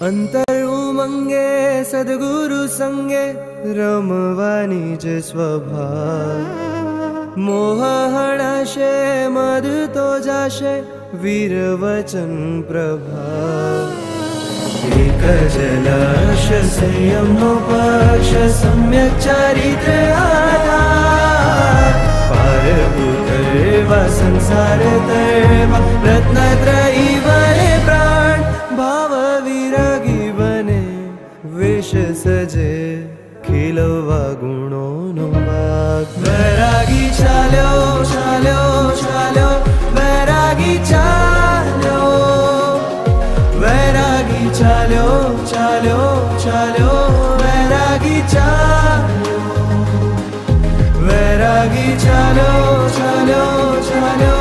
अंतर उमंगे सद्गुरु संगे रमवानी जे स्वभाव। मोह हणाशे मद तो जाशे वीरवचन प्रभाव। एक जलाश संयमो पक्ष सम्यक चारित्र आधार। पार उतरवा संसार तरवा रत्नत्रयी वरे प्राण। भाव विरागी बने वेश सजे खिलवा गुणों नो भाग। वैरागी चाल्यो चाल्यो चाल्यो वैरागी चाल्यो। वैरागी चाल्यो चाल्यो चाल्यो वैरागी चाल्यो। वैरागी चाल्यो चाल्यो चाल्यो